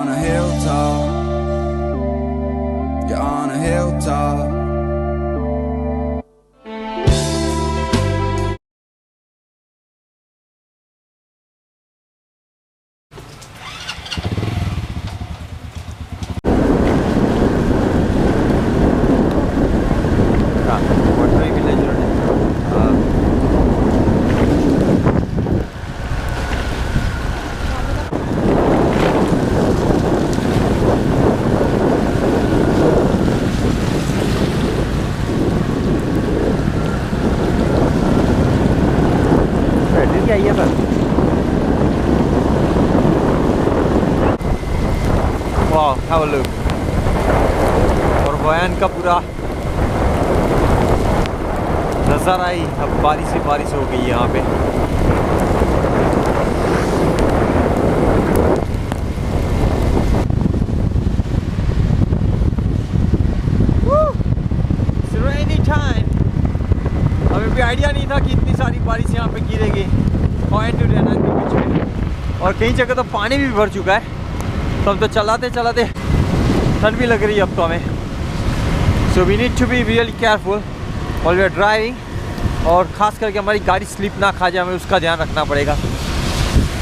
on a hilltop. You're on a hilltop. Wow, have a look. और बयान का पूरा नज़ारा ही अब बारिश ही बारिश हो गई यहाँ पे। It's rainy time. हमें भी आइडिया नहीं था कि इतनी सारी बारिश यहाँ पे गिरेगी पॉइंट टू डैनांग के बीच में, और कई जगह तो पानी भी भर चुका है। तो हम तो चलाते चलाते ठंड भी लग रही है अब तो हमें। So we need to be really careful while we are driving, और ख़ास करके हमारी गाड़ी स्लिप ना खा जाए, हमें उसका ध्यान रखना पड़ेगा।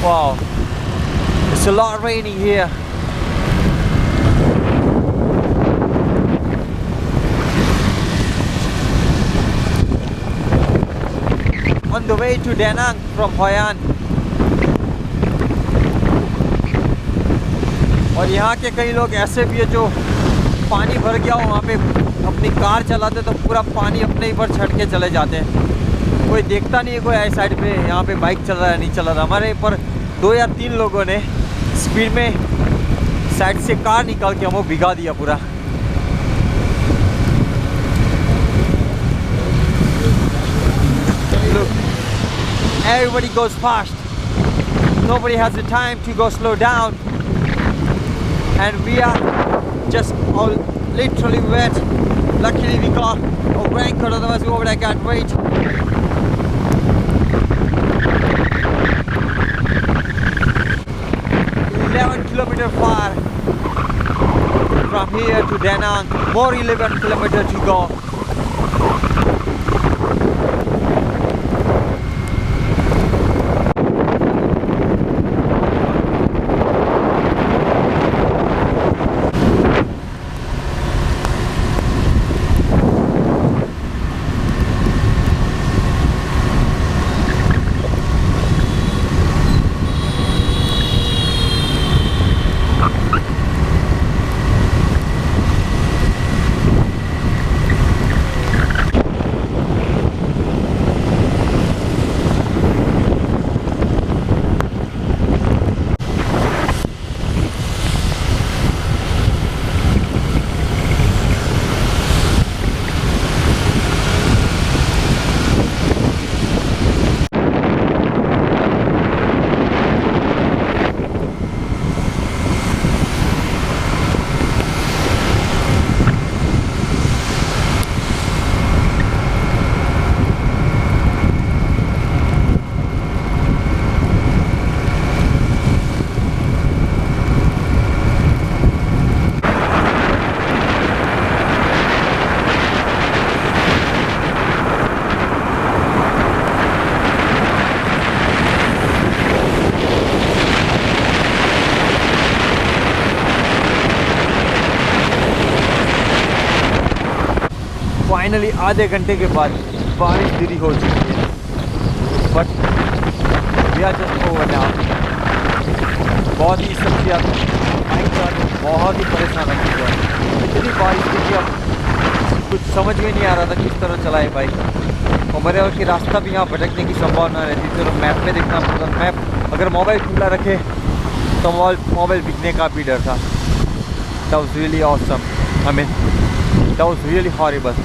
Wow, it's a lot raining here. On the way to Danang from Hoi An. और यहाँ के कई लोग ऐसे भी है जो पानी भर गया हो वहाँ पे अपनी कार चलाते तो पूरा पानी अपने ही पर छट के चले जाते हैं। कोई देखता नहीं है कोई ऐसी साइड पे यहाँ पे बाइक चल रहा है नहीं चल रहा। हमारे पर 2 या 3 लोगों ने स्पीड में साइड से कार निकाल के हमको भिगा दिया पूरा। Look, everybody goes fast. Nobody has the time to go slow down. And we are just all literally wet. Luckily we got a raincoat, otherwise we would have got wet. Kilometer far from here to Danang, more 11 kilometers to go. Finally आधे घंटे के बाद बारिश धीरे हो चुकी है, but we are just over now. बहुत ही समस्या बाइक चलाने बहुत ही परेशान हो चुका है। इतनी बारिश थी कि अब कुछ समझ में नहीं आ रहा था किस तरह चलाए बाइक, और मेरे और की रास्ता भी यहाँ भटकने की संभावना रहती थी। तो मैप में देखना पड़ता, मैप अगर मोबाइल खुला रखे तो मोबाइल बिकने का भी डर था। That was really awesome. I mean, that was really horrible.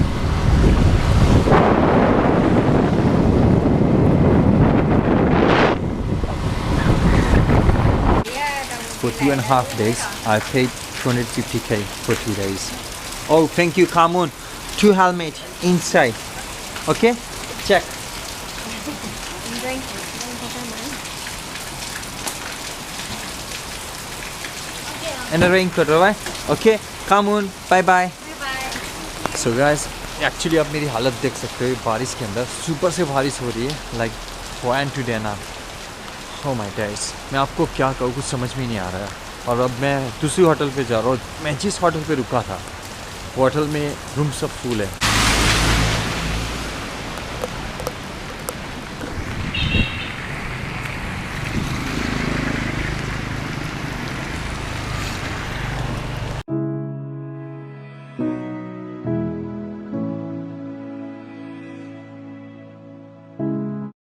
For 2.5 days, I paid 250k for 2 days. Oh, thank you, Kamun. 2 helmet inside. Okay, check. in the raincoat, alright? Okay, come on, bye bye. So guys, actually आप मेरी हालत देख सकते हो बारिश के अंदर, सुबह से बारिश हो रही है, like Point to Danang. Oh my days, मैं आपको क्या कहूँ, कुछ समझ में नहीं आ रहा है। और अब मैं दूसरी होटल पे जा रहा हूँ। मैं जिस होटल पे रुका था वो होटल में रूम सब फुल है।